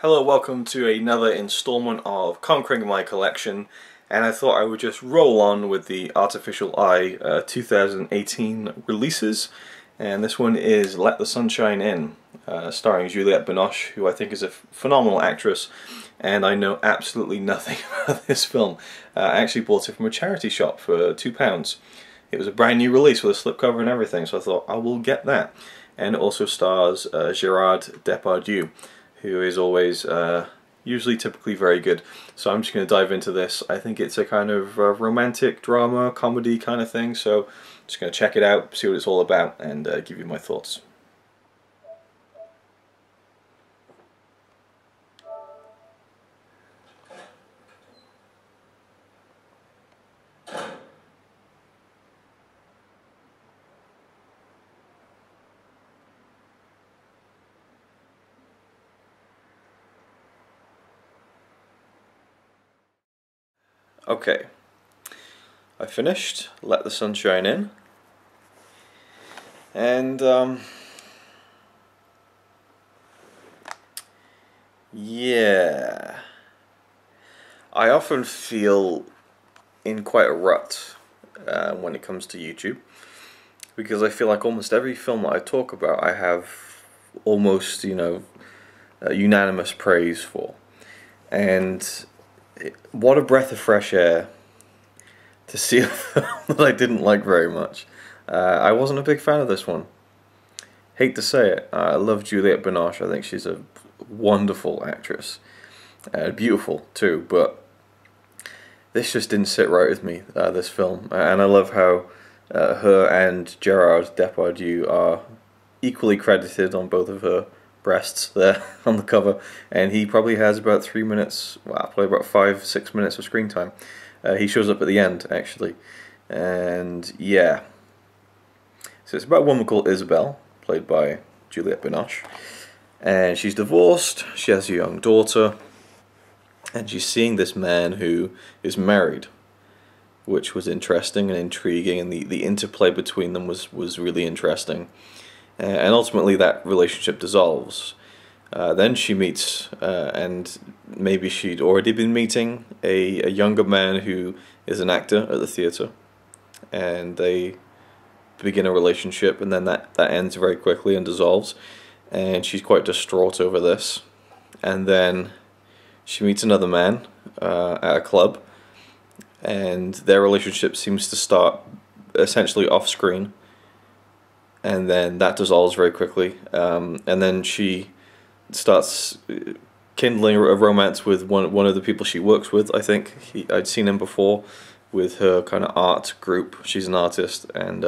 Hello, welcome to another installment of Conquering My Collection, and I thought I would just roll on with the Artificial Eye 2018 releases, and this one is Let the Sunshine In, starring Juliette Binoche, who I think is a phenomenal actress, and I know absolutely nothing about this film. I actually bought it from a charity shop for £2. It was a brand new release with a slipcover and everything, so I thought I will get that. And it also stars Gerard Depardieu, who is always usually typically very good. So I'm just going to dive into this. I think it's a kind of romantic drama, comedy kind of thing, so I'm just going to check it out, see what it's all about, and give you my thoughts. Okay, I finished Let the Sunshine In, and yeah, I often feel in quite a rut when it comes to YouTube, because I feel like almost every film that I talk about I have almost, unanimous praise for, and what a breath of fresh air to see a film that I didn't like very much. I wasn't a big fan of this one. Hate to say it, I love Juliette Binoche. I think she's a wonderful actress. Beautiful too, but this just didn't sit right with me, this film. And I love how her and Gerard Depardieu are equally credited on both of her breasts there on the cover, and he probably has about 3 minutes, well, probably about 5-6 minutes of screen time. He shows up at the end, actually, and yeah. So it's about a woman called Isabel, played by Juliette Binoche, and she's divorced, she has a young daughter, and she's seeing this man who is married, which was interesting and intriguing, and the interplay between them was really interesting. And ultimately that relationship dissolves. Then she meets, and maybe she'd already been meeting, a younger man who is an actor at the theatre, and they begin a relationship, and then that ends very quickly and dissolves, and she's quite distraught over this. And then she meets another man at a club, and their relationship seems to start essentially off screen, and then that dissolves very quickly, and then she starts kindling a romance with one of the people she works with. I think I'd seen him before with her kind of art group. She's an artist, and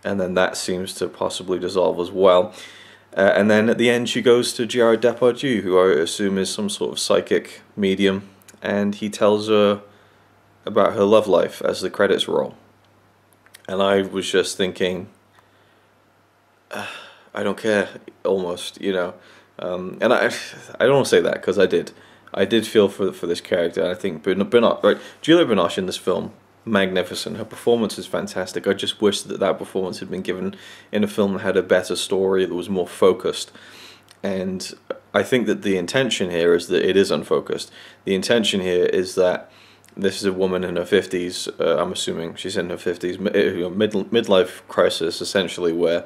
then that seems to possibly dissolve as well. And then at the end she goes to Gerard Depardieu, who I assume is some sort of psychic medium, and he tells her about her love life as the credits roll. And I was just thinking, I don't care, almost, and I don't want to say that, because I did feel for this character, and I think Juliette Binoche in this film, magnificent. Her performance is fantastic. I just wish that performance had been given in a film that had a better story, that was more focused. And I think that the intention here is that it is unfocused. The intention here is that this is a woman in her 50s, I'm assuming she's in her 50s, midlife crisis, essentially, where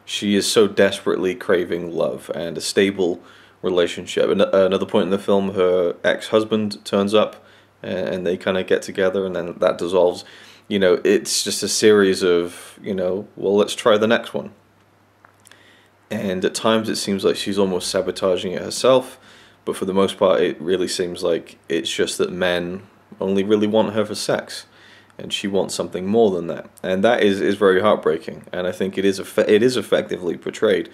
she is so desperately craving love and a stable relationship. And another point in the film, her ex-husband turns up, and they kind of get together, and then that dissolves. It's just a series of, well, let's try the next one. And at times it seems like she's almost sabotaging it herself, but for the most part it really seems like it's just that men only really want her for sex, and she wants something more than that, and that is very heartbreaking, and I think it is effectively portrayed.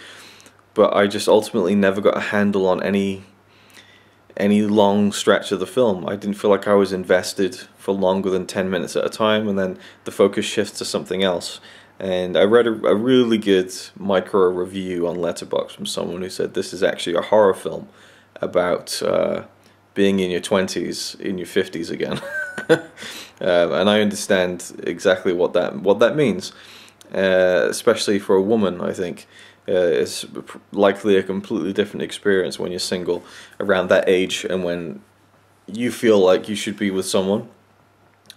But I just ultimately never got a handle on any long stretch of the film. I didn't feel like I was invested for longer than 10 minutes at a time, and then the focus shifts to something else. And I read a really good micro review on Letterboxd from someone who said this is actually a horror film about being in your 20s, in your 50s again. And I understand exactly what that means, especially for a woman, I think. It's likely a completely different experience when you're single around that age, and when you feel like you should be with someone,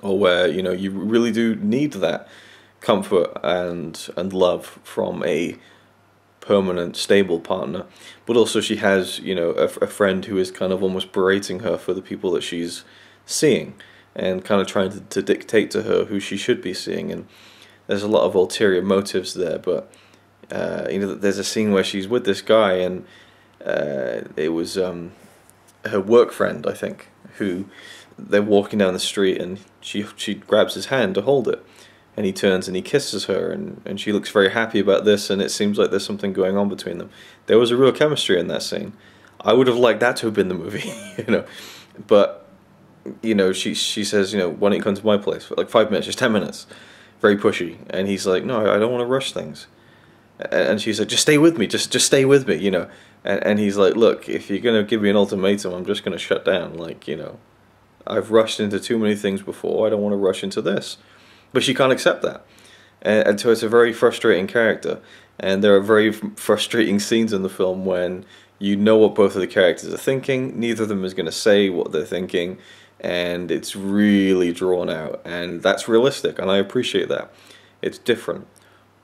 or where you really do need that comfort and love from a permanent, stable partner. But also she has a friend who is kind of almost berating her for the people that she's seeing, and kind of trying to dictate to her who she should be seeing. And there's a lot of ulterior motives there, but there's a scene where she's with this guy, and it was her work friend, I think, who they're walking down the street, and she grabs his hand to hold it, and he turns and he kisses her, and she looks very happy about this, and it seems like there's something going on between them. There was a real chemistry in that scene. I would have liked that to have been the movie, but she says, why don't you come to my place for like 5 minutes, just 10 minutes, very pushy, and he's like, no, I don't want to rush things. And she's like, just stay with me, just stay with me, and he's like, look, if you're going to give me an ultimatum, I'm just going to shut down, like, I've rushed into too many things before, I don't want to rush into this. But she can't accept that, and so it's a very frustrating character, and there are very frustrating scenes in the film when you know what both of the characters are thinking, neither of them is going to say what they're thinking, and it's really drawn out, and that's realistic, and I appreciate that. It's different.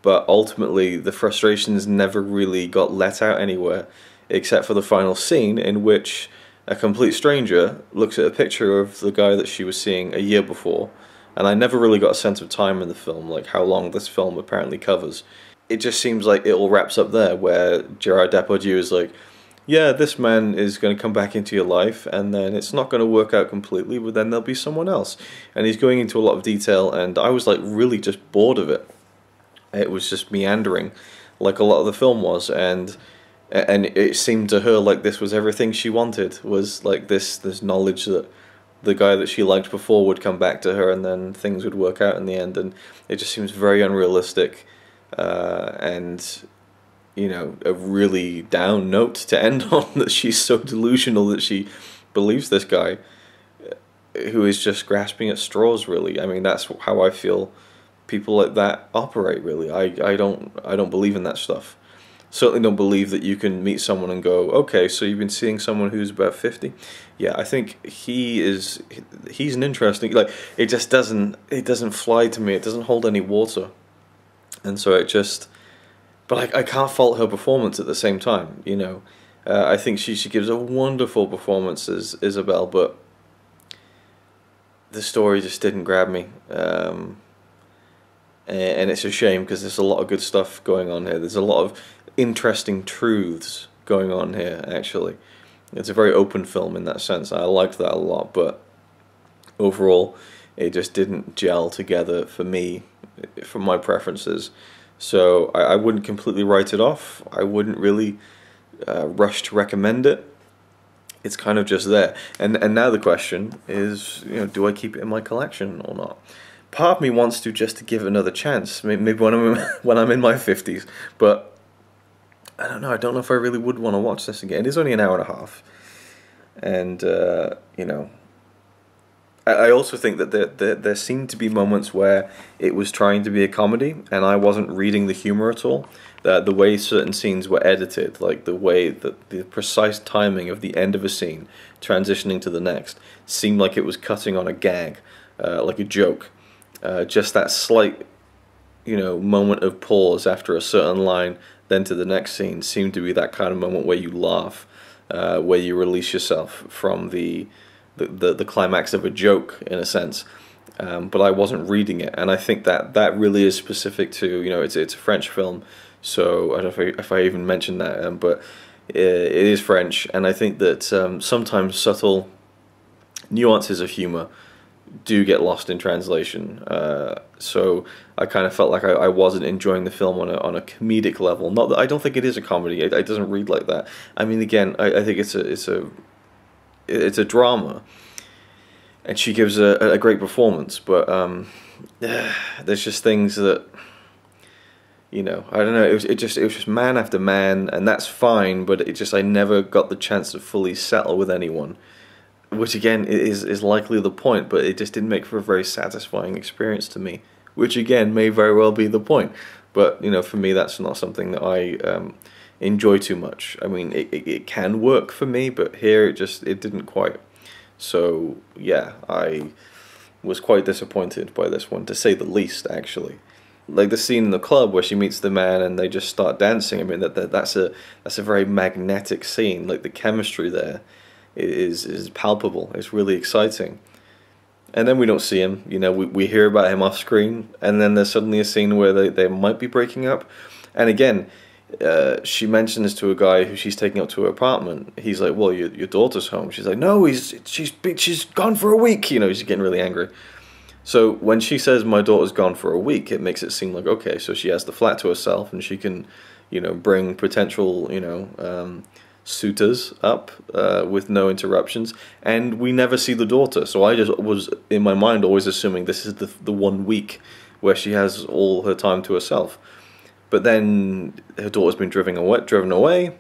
But ultimately, the frustrations never really got let out anywhere, except for the final scene in which a complete stranger looks at a picture of the guy that she was seeing a year before. And I never really got a sense of time in the film, like how long this film apparently covers. It just seems like it all wraps up there, where Gerard Depardieu is like, yeah, this man is going to come back into your life, and then it's not going to work out completely, but then there'll be someone else. And he's going into a lot of detail, and I was like really just bored of it. It was just meandering, like a lot of the film was, and it seemed to her like this was everything she wanted, was like this knowledge that the guy that she liked before would come back to her, and then things would work out in the end. And it just seems very unrealistic, and a really down note to end on, that she's so delusional that she believes this guy who is just grasping at straws, really. I mean, that's how I feel people like that operate, really. I don't believe in that stuff. Certainly don't believe that you can meet someone and go, okay, so you've been seeing someone who's about 50. Yeah, I think he's an interesting, like, it just doesn't fly to me. It doesn't hold any water. And so it just, but I can't fault her performance at the same time, I think she gives a wonderful performance as Isabel, but the story just didn't grab me. And it's a shame, because there's a lot of good stuff going on here. There's a lot of interesting truths going on here, actually. It's a very open film in that sense. I liked that a lot, but overall it just didn't gel together for me, for my preferences. So I wouldn't completely write it off. I wouldn't really rush to recommend it. It's kind of just there. And now the question is, do I keep it in my collection or not? Part of me wants to just give it another chance, maybe when I'm in my 50s, but I don't know. I don't know if I really would want to watch this again. It is only an hour and a half, and I also think that there seemed to be moments where it was trying to be a comedy, and I wasn't reading the humor at all. The way certain scenes were edited, like the way that the precise timing of the end of a scene transitioning to the next, seemed like it was cutting on a gag, like a joke. Just that slight, moment of pause after a certain line, then to the next scene, seemed to be that kind of moment where you laugh, where you release yourself from the climax of a joke, in a sense. But I wasn't reading it, and I think that really is specific to, it's a French film, so I don't know if I even mentioned that, but it is French, and I think that sometimes subtle nuances of humor do get lost in translation, so I kind of felt like I wasn't enjoying the film on a comedic level. Not that I don't think it is a comedy. It doesn't read like that. I mean, again, I think it's a drama, and she gives a great performance. But there's just things that, I don't know. It was just man after man, and that's fine. But I never got the chance to fully settle with anyone. Which again is likely the point, but it just didn't make for a very satisfying experience to me. Which again may very well be the point, But you know, for me, that's not something that I enjoy too much. I mean, it can work for me, but here it didn't quite. So yeah, I was quite disappointed by this one, to say the least, actually. Like the scene in the club where she meets the man and they just start dancing. I mean, that's a very magnetic scene. Like the chemistry there is palpable. It's really exciting. And then we don't see him. You know, we hear about him off screen, and then there's suddenly a scene where they might be breaking up. And again, she mentions to a guy who she's taking up to her apartment. He's like, "Well, your daughter's home." She's like, "No, she's gone for a week." You know, she's getting really angry. So when she says my daughter's gone for a week, it makes it seem like, okay, so she has the flat to herself and she can, you know, bring potential, you know, suitors up with no interruptions. And we never see the daughter. So I just was, in my mind, always assuming this is the 1 week where she has all her time to herself. But then her daughter's been driven away.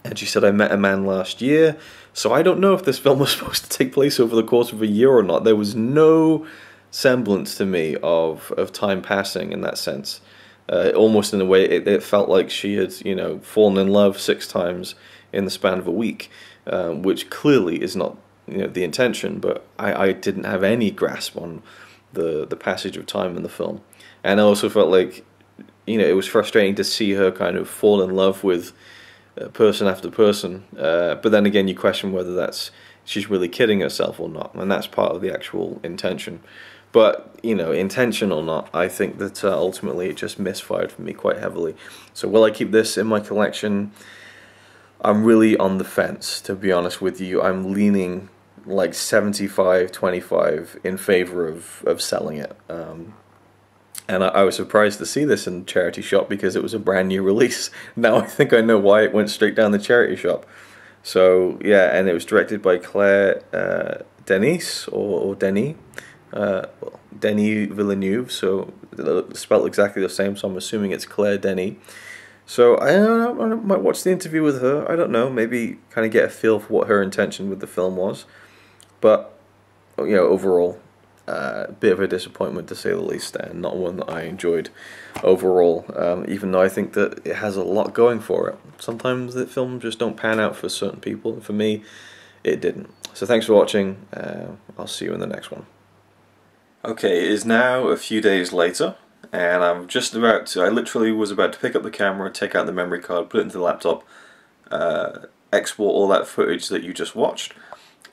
And she said, I met a man last year. So I don't know if this film was supposed to take place over the course of a year or not. There was no semblance to me of time passing in that sense. Almost in a way, it felt like she had, you know, fallen in love 6 times in the span of a week, which clearly is not, you know, the intention. But I didn't have any grasp on the passage of time in the film, and I also felt like, you know, it was frustrating to see her kind of fall in love with person after person. But then again, you question whether she's really kidding herself or not, and that's part of the actual intention. But, you know, intention or not, I think that ultimately it just misfired for me quite heavily. So will I keep this in my collection? I'm really on the fence, to be honest with you. I'm leaning like 75-25 in favor of selling it. And I was surprised to see this in the charity shop because it was a brand new release. Now I think I know why it went straight down the charity shop. So yeah, and it was directed by Claire Denis, or Denis. Denis Villeneuve, so spelled exactly the same, so I'm assuming it's Claire Denis. So I don't know, I might watch the interview with her, I don't know, maybe kind of get a feel for what her intention with the film was. But, you know, overall, a bit of a disappointment to say the least, and not one that I enjoyed overall, even though I think that it has a lot going for it. Sometimes the films just don't pan out for certain people, and for me, it didn't. So thanks for watching, I'll see you in the next one. Okay, it is now a few days later, and I literally was about to pick up the camera, take out the memory card, put it into the laptop, export all that footage that you just watched,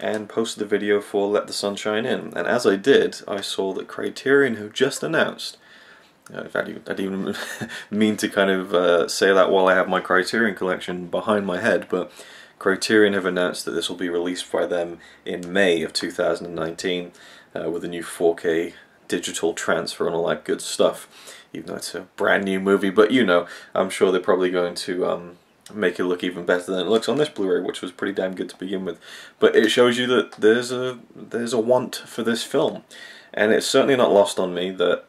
and post the video for Let the Sun Shine In. And as I did, I saw that Criterion have just announced, in fact, I didn't even mean to kind of say that while I have my Criterion collection behind my head, but Criterion have announced that this will be released by them in May of 2019 with a new 4K digital transfer and all that good stuff, even though it's a brand new movie. But you know, I'm sure they're probably going to make it look even better than it looks on this Blu-ray, which was pretty damn good to begin with. But it shows you that there's a want for this film, and it's certainly not lost on me that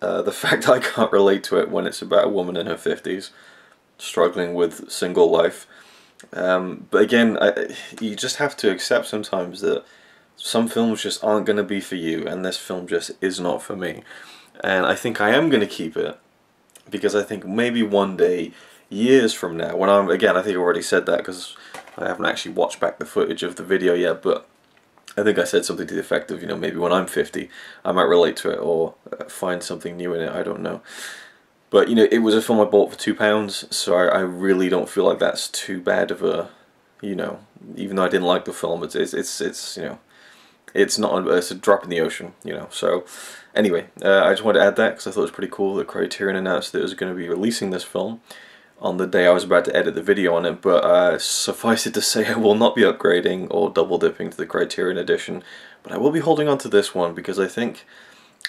the fact I can't relate to it when it's about a woman in her 50s struggling with single life. But again, you just have to accept sometimes that some films just aren't going to be for you, and this film just is not for me. And I think I am going to keep it, because I think maybe one day, years from now, when I think I already said that because I haven't actually watched back the footage of the video yet, but I think I said something to the effect of, you know, maybe when I'm 50, I might relate to it or find something new in it, I don't know. But, you know, it was a film I bought for £2, so I really don't feel like that's too bad of a, you know, even though I didn't like the film, it's you know, it's a drop in the ocean, you know. So anyway, I just wanted to add that because I thought it was pretty cool that Criterion announced that it was going to be releasing this film on the day I was about to edit the video on it. But suffice it to say, I will not be upgrading or double dipping to the Criterion edition, but I will be holding on to this one because I think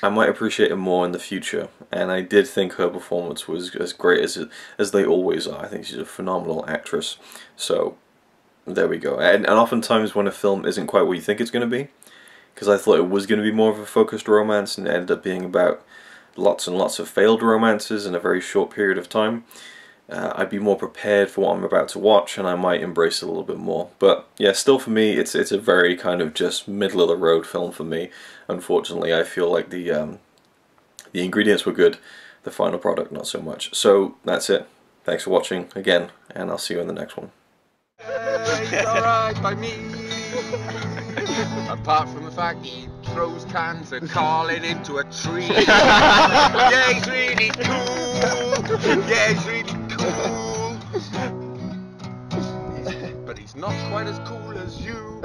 I might appreciate it more in the future. And I did think her performance was as great as they always are. I think she's a phenomenal actress. So there we go. And oftentimes when a film isn't quite what you think it's going to be, because I thought it was going to be more of a focused romance, and it ended up being about lots and lots of failed romances in a very short period of time, I'd be more prepared for what I'm about to watch, and I might embrace it a little bit more. But yeah, still for me, it's a very kind of just middle of the road film for me. Unfortunately, I feel like the ingredients were good, The final product, not so much. So that's it. Thanks for watching again, and I'll see you in the next one. It's alright by me. Apart from the fact he throws cans of Carlin into a tree. Yeah, he's really cool. Yeah, he's really cool. But he's not quite as cool as you.